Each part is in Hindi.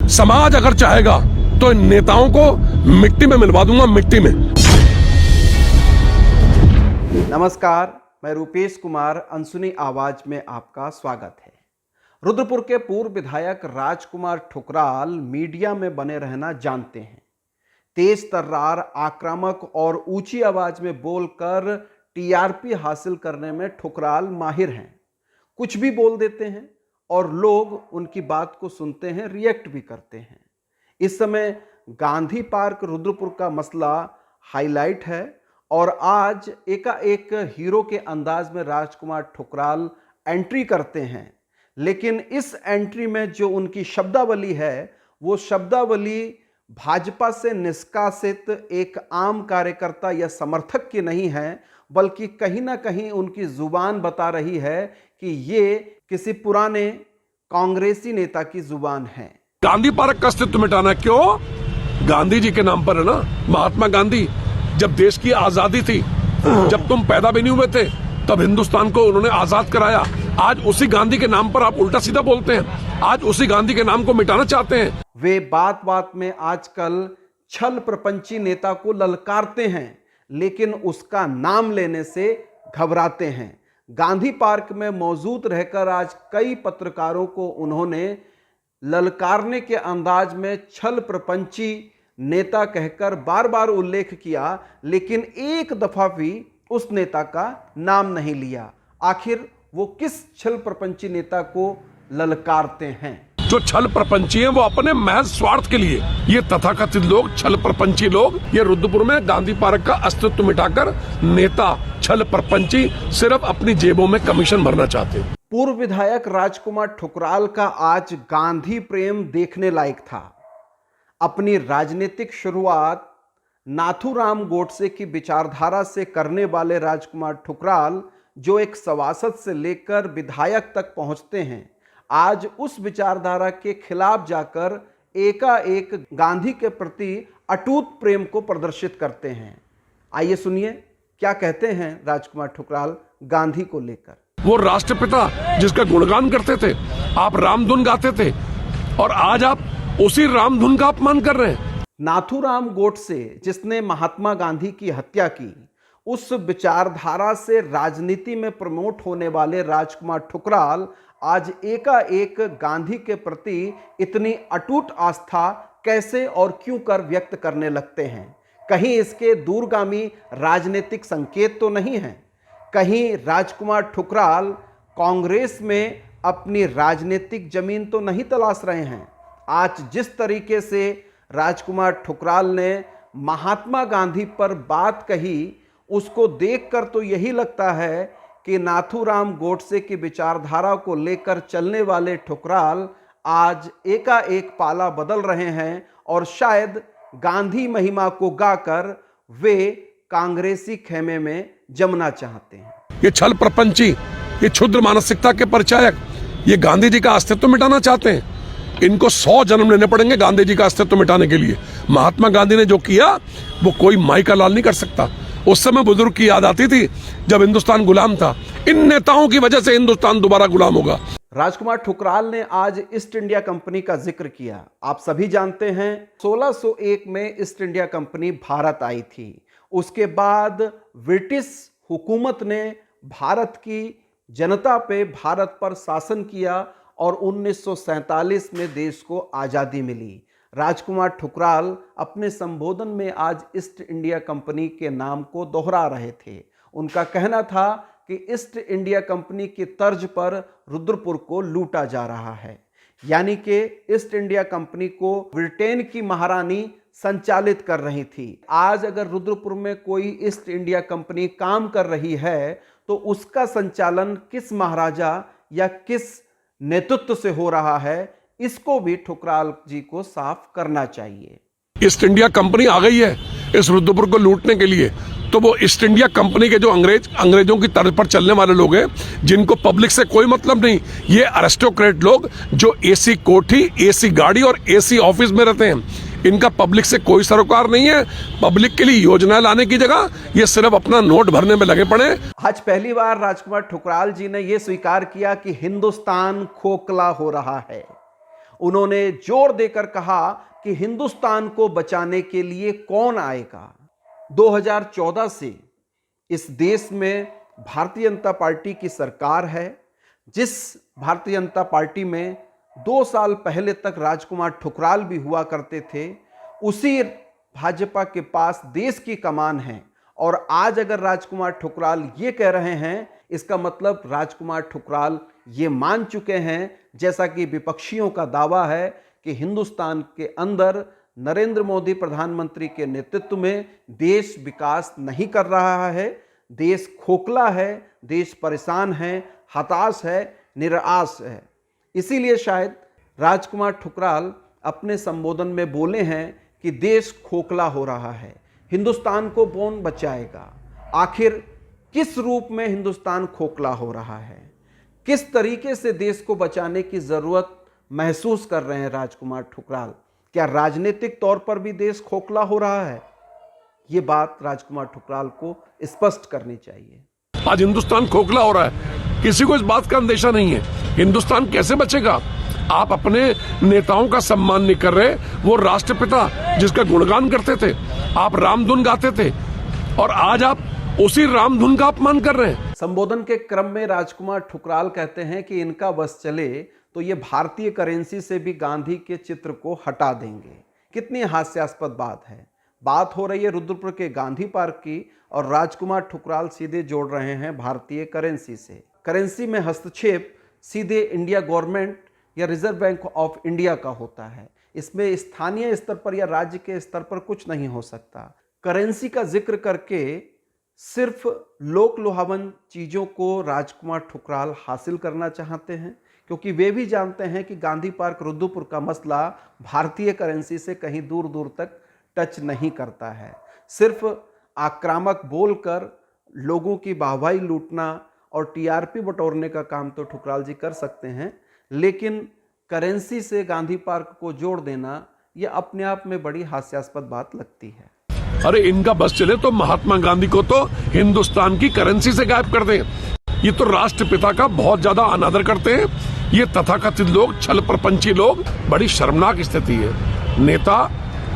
समाज अगर चाहेगा तो इन नेताओं को मिट्टी में मिलवा दूंगा, मिट्टी में। नमस्कार, मैं रूपेश कुमार अनसुनी आवाज में आपका स्वागत है। रुद्रपुर के पूर्व विधायक राजकुमार ठुकराल मीडिया में बने रहना जानते हैं। तेज तर्रार, आक्रामक और ऊंची आवाज में बोलकर टीआरपी हासिल करने में ठुकराल माहिर हैं। कुछ भी बोल देते हैं और लोग उनकी बात को सुनते हैं, रिएक्ट भी करते हैं। इस समय गांधी पार्क रुद्रपुर का मसला हाईलाइट है और आज एकाएक हीरो के अंदाज में राजकुमार ठुकराल एंट्री करते हैं। लेकिन इस एंट्री में जो उनकी शब्दावली है वो शब्दावली भाजपा से निष्कासित एक आम कार्यकर्ता या समर्थक की नहीं है, बल्कि कहीं ना कहीं उनकी जुबान बता रही है कि ये किसी पुराने कांग्रेसी नेता की जुबान है। गांधी पार्क का अस्तित्व मिटाना क्यों? गांधी जी के नाम पर है ना। महात्मा गांधी जब देश की आजादी थी, जब तुम पैदा भी नहीं हुए थे, तब हिंदुस्तान को उन्होंने आजाद कराया। आज उसी गांधी के नाम पर आप उल्टा सीधा बोलते हैं। आज उसी गांधी के नाम को मिटाना चाहते हैं। वे बात बात में आजकल छल प्रपंची नेता को ललकारते हैं, लेकिन उसका नाम लेने से घबराते हैं। गांधी पार्क में मौजूद रहकर आज कई पत्रकारों को उन्होंने ललकारने के अंदाज में छल प्रपंची नेता कहकर बार बार उल्लेख किया, लेकिन एक दफा भी उस नेता का नाम नहीं लिया। आखिर वो किस छल प्रपंची नेता को ललकारते हैं? जो छल प्रपंची हैं वो अपने महज स्वार्थ के लिए, ये तथाकथित लोग, छल प्रपंची लोग, ये रुद्रपुर में गांधी पार्क का अस्तित्व मिटाकर नेता छल प्रपंची सिर्फ अपनी जेबों में कमीशन भरना चाहते हैं। पूर्व विधायक राजकुमार ठुकराल का आज गांधी प्रेम देखने लायक था। अपनी राजनीतिक शुरुआत नाथूराम गोडसे की विचारधारा से करने वाले राजकुमार ठुकराल, जो एक सभासद से लेकर विधायक तक पहुंचते हैं, आज उस विचारधारा के खिलाफ जाकर एकाएक गांधी के प्रति अटूट प्रेम को प्रदर्शित करते हैं। आइए सुनिए क्या कहते हैं राजकुमार ठुकराल गांधी को लेकर। वो राष्ट्रपिता जिसका गुणगान करते थे, आप रामधुन गाते थे, और आज आप उसी रामधुन का अपमान कर रहे हैं। नाथूराम गोडसे जिसने महात्मा गांधी की हत्या की, उस विचारधारा से राजनीति में प्रमोट होने वाले राजकुमार ठुकराल आज एकाएक गांधी के प्रति इतनी अटूट आस्था कैसे और क्यों कर व्यक्त करने लगते हैं? कहीं इसके दूरगामी राजनीतिक संकेत तो नहीं है? कहीं राजकुमार ठुकराल कांग्रेस में अपनी राजनीतिक जमीन तो नहीं तलाश रहे हैं? आज जिस तरीके से राजकुमार ठुकराल ने महात्मा गांधी पर बात कही, उसको देखकर तो यही लगता है कि नाथूराम गोडसे की विचारधारा को लेकर चलने वाले ठुकराल आज एकाएक पाला बदल रहे हैं और शायद गांधी महिमा को गाकर वे कांग्रेसी खेमे में जमना चाहते हैं। ये छल प्रपंची, ये क्षुद्र मानसिकता के परिचायक, ये गांधी जी का अस्तित्व मिटाना चाहते हैं। इनको 100 जन्म लेने पड़ेंगे गांधी जी का अस्तित्व मिटाने के लिए। महात्मा गांधी ने जो किया वो कोई माई का लाल नहीं कर सकता। उस समय बुजुर्ग की याद आती थी जब हिंदुस्तान गुलाम था। इन नेताओं की वजह से हिंदुस्तान दोबारा गुलाम होगा। राजकुमार ठुकराल ने आज ईस्ट इंडिया कंपनी का जिक्र किया। आप सभी जानते हैं 1601 में ईस्ट इंडिया कंपनी भारत आई थी। उसके बाद ब्रिटिश हुकूमत ने भारत की जनता पे, भारत पर शासन किया और 1947 में देश को आज़ादी मिली। राजकुमार ठुकराल अपने संबोधन में आज ईस्ट इंडिया कंपनी के नाम को दोहरा रहे थे। उनका कहना था कि ईस्ट इंडिया कंपनी की तर्ज पर रुद्रपुर को लूटा जा रहा है, यानी कि ईस्ट इंडिया कंपनी को ब्रिटेन की महारानी संचालित कर रही थी। आज अगर रुद्रपुर में कोई ईस्ट इंडिया कंपनी काम कर रही है तो उसका संचालन किस महाराजा या किस नेतृत्व से हो रहा है, इसको भी ठुकराल जी को साफ करना चाहिए। ईस्ट इंडिया कंपनी आ गई है इस रुद्रपुर को लूटने के लिए, तो वो ईस्ट इंडिया कंपनी के जो अंग्रेजों की तर्ज पर चलने वाले लोग हैं, जिनको पब्लिक से कोई मतलब नहीं, ये अरिस्टोक्रेट लोग जो एसी कोठी, एसी गाड़ी और एसी ऑफिस में रहते हैं, इनका पब्लिक से कोई सरोकार नहीं है। पब्लिक के लिए योजना लाने की जगह ये सिर्फ अपना नोट भरने में लगे पड़े। आज पहली बार राजकुमार ठुकराल जी ने यह स्वीकार किया कि हिंदुस्तान खोखला हो रहा है। उन्होंने जोर देकर कहा कि हिंदुस्तान को बचाने के लिए कौन आएगा। 2014 से इस देश में भारतीय जनता पार्टी की सरकार है, जिस भारतीय जनता पार्टी में 2 साल पहले तक राजकुमार ठुकराल भी हुआ करते थे, उसी भाजपा के पास देश की कमान है। और आज अगर राजकुमार ठुकराल ये कह रहे हैं, इसका मतलब राजकुमार ठुकराल ये मान चुके हैं, जैसा कि विपक्षियों का दावा है, कि हिंदुस्तान के अंदर नरेंद्र मोदी प्रधानमंत्री के नेतृत्व में देश विकास नहीं कर रहा है, देश खोखला है, देश परेशान है, हताश है, निराश है। इसीलिए शायद राजकुमार ठुकराल अपने संबोधन में बोले हैं कि देश खोखला हो रहा है, हिंदुस्तान को कौन बचाएगा। आखिर किस रूप में हिंदुस्तान खोखला हो रहा है, किस तरीके से देश को बचाने की जरूरत महसूस कर रहे हैं राजकुमार ठुकराल। क्या राजनीतिक तौर पर भी देश खोखला हो रहा है? ये बात राजकुमार ठुकराल को स्पष्ट करनी चाहिए। आज हिंदुस्तान खोखला हो रहा है, किसी को इस बात का अंदेशा नहीं है। हिंदुस्तान कैसे बचेगा? आप अपने नेताओं का सम्मान नहीं कर रहे। वो राष्ट्रपिता जिसका गुणगान करते थे, आप रामधुन गाते थे, और आज आप उसी रामधुन का अपमान कर रहे हैं। संबोधन के क्रम में राजकुमार ठुकराल कहते हैं कि इनका बस चले तो ये भारतीय करेंसी से भी गांधी के चित्र को हटा देंगे। कितनी हास्यास्पद बात है। बात हो रही है रुद्रपुर के गांधी पार्क की, और राजकुमार ठुकराल सीधे जोड़ रहे हैं भारतीय करेंसी से। करेंसी में हस्तक्षेप सीधे इंडिया गवर्नमेंट या रिजर्व बैंक ऑफ इंडिया का होता है। इसमें स्थानीय स्तर पर या राज्य के स्तर पर कुछ नहीं हो सकता। करेंसी का जिक्र करके सिर्फ लोक लुभावन चीज़ों को राजकुमार ठुकराल हासिल करना चाहते हैं, क्योंकि वे भी जानते हैं कि गांधी पार्क रुद्रपुर का मसला भारतीय करेंसी से कहीं दूर दूर तक टच नहीं करता है। सिर्फ आक्रामक बोलकर लोगों की वाहवाही लूटना और टीआरपी बटोरने का काम तो ठुकराल जी कर सकते हैं, लेकिन करेंसी से गांधी पार्क को जोड़ देना यह अपने आप में बड़ी हास्यास्पद बात लगती है। अरे इनका बस चले तो महात्मा गांधी को तो हिंदुस्तान की करेंसी से गायब कर दें। ये तो राष्ट्रपिता का बहुत ज्यादा अनादर करते हैं। ये तथाकथित लोग, छल प्रपंची लोग, बड़ी शर्मनाक स्थिति है। नेता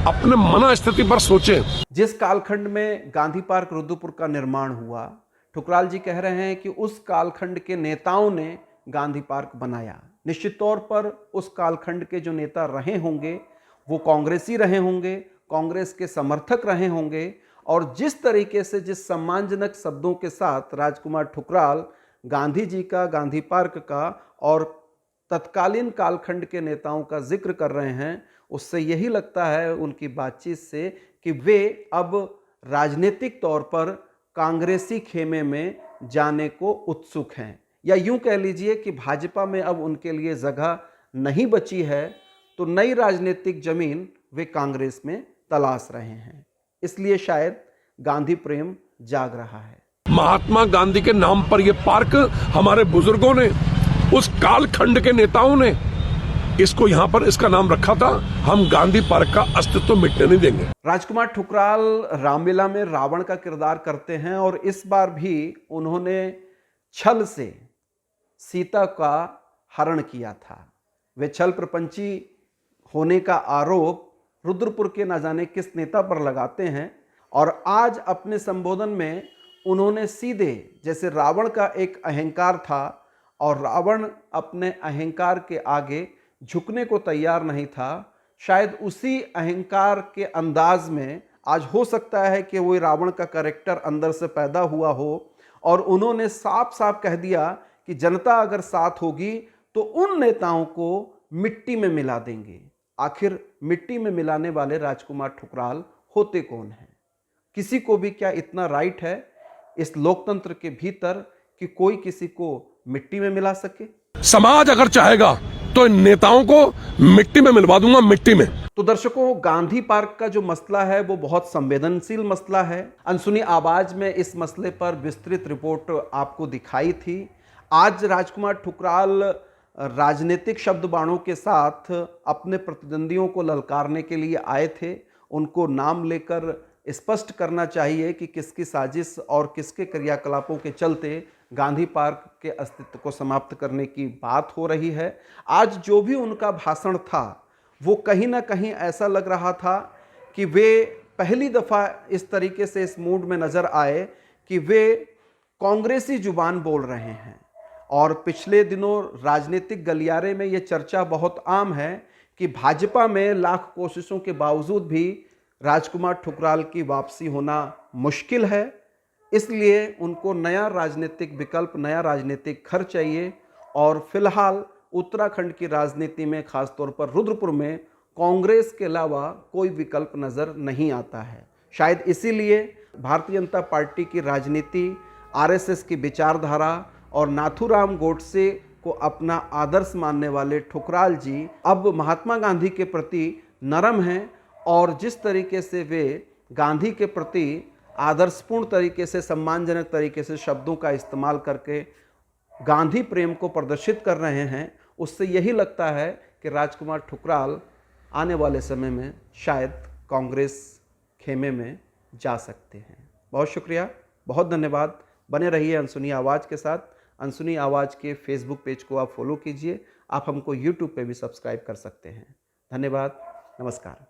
अपने मना स्थिति पर सोचे। जिस कालखंड में गांधी पार्क रुद्रपुर का निर्माण हुआ, ठुकराल जी कह रहे हैं कि उस कालखंड के नेताओं ने गांधी पार्क बनाया। निश्चित तौर पर उस कालखंड के जो नेता रहे होंगे वो कांग्रेसी रहे होंगे, कांग्रेस के समर्थक रहे होंगे, और जिस तरीके से, जिस सम्मानजनक शब्दों के साथ राजकुमार ठुकराल गांधी जी का, गांधी पार्क का और तत्कालीन कालखंड के नेताओं का जिक्र कर रहे हैं, उससे यही लगता है उनकी बातचीत से कि वे अब राजनीतिक तौर पर कांग्रेसी खेमे में जाने को उत्सुक हैं, या यूं कह लीजिए कि भाजपा में अब उनके लिए जगह नहीं बची है, तो नई राजनीतिक जमीन वे कांग्रेस में तलाश रहे हैं। इसलिए शायद गांधी प्रेम जाग रहा है। महात्मा गांधी के नाम पर यह पार्क हमारे बुजुर्गों ने, उस कालखंड के नेताओं ने इसको यहाँ पर इसका नाम रखा था। हम गांधी पार्क का अस्तित्व मिटने नहीं देंगे। राजकुमार ठुकराल रामलीला में रावण का किरदार करते हैं, और इस बार भी उन्होंने छल से सीता का हरण किया था। वे छल प्रपंची होने का आरोप रुद्रपुर के न जाने किस नेता पर लगाते हैं, और आज अपने संबोधन में उन्होंने सीधे, जैसे रावण का एक अहंकार था और रावण अपने अहंकार के आगे झुकने को तैयार नहीं था, शायद उसी अहंकार के अंदाज में आज हो सकता है कि वो रावण का कैरेक्टर अंदर से पैदा हुआ हो, और उन्होंने साफ साफ कह दिया कि जनता अगर साथ होगी तो उन नेताओं को मिट्टी में मिला देंगे। आखिर मिट्टी में मिलाने वाले राजकुमार ठुकराल होते कौन हैं? किसी को भी क्या इतना राइट है इस लोकतंत्र के भीतर कि कोई किसी को मिट्टी में मिला सके? समाज अगर चाहेगा तो इन नेताओं को मिट्टी में मिलवा दूंगा, मिट्टी में। तो दर्शकों, गांधी पार्क का जो मसला है वो बहुत संवेदनशील मसला है। अनसुनी आवाज में इस मसले पर विस्तृत रिपोर्ट आपको दिखाई थी। आज राजकुमार ठुकराल राजनीतिक शब्द बाणों के साथ अपने प्रतिद्वंदियों को ललकारने के लिए आए थे। उनको नाम लेकर स्पष्ट करना चाहिए कि किसकी साजिश और किसके क्रियाकलापों के चलते गांधी पार्क के अस्तित्व को समाप्त करने की बात हो रही है। आज जो भी उनका भाषण था वो कहीं ना कहीं ऐसा लग रहा था कि वे पहली दफ़ा इस तरीके से इस मूड में नज़र आए कि वे कांग्रेसी जुबान बोल रहे हैं। और पिछले दिनों राजनीतिक गलियारे में ये चर्चा बहुत आम है कि भाजपा में लाख कोशिशों के बावजूद भी राजकुमार ठुकराल की वापसी होना मुश्किल है, इसलिए उनको नया राजनीतिक विकल्प, नया राजनीतिक घर चाहिए। और फिलहाल उत्तराखंड की राजनीति में, खासतौर पर रुद्रपुर में, कांग्रेस के अलावा कोई विकल्प नज़र नहीं आता है। शायद इसीलिए भारतीय जनता पार्टी की राजनीति, आरएसएस की विचारधारा और नाथूराम गोडसे को अपना आदर्श मानने वाले ठुकराल जी अब महात्मा गांधी के प्रति नरम हैं और जिस तरीके से वे गांधी के प्रति आदर्शपूर्ण तरीके से, सम्मानजनक तरीके से शब्दों का इस्तेमाल करके गांधी प्रेम को प्रदर्शित कर रहे हैं, उससे यही लगता है कि राजकुमार ठुकराल आने वाले समय में शायद कांग्रेस खेमे में जा सकते हैं। बहुत शुक्रिया, बहुत धन्यवाद। बने रहिए अनसुनी आवाज़ के साथ। अनसुनी आवाज़ के फेसबुक पेज को आप फॉलो कीजिए। आप हमको यूट्यूब पे भी सब्सक्राइब कर सकते हैं। धन्यवाद, नमस्कार।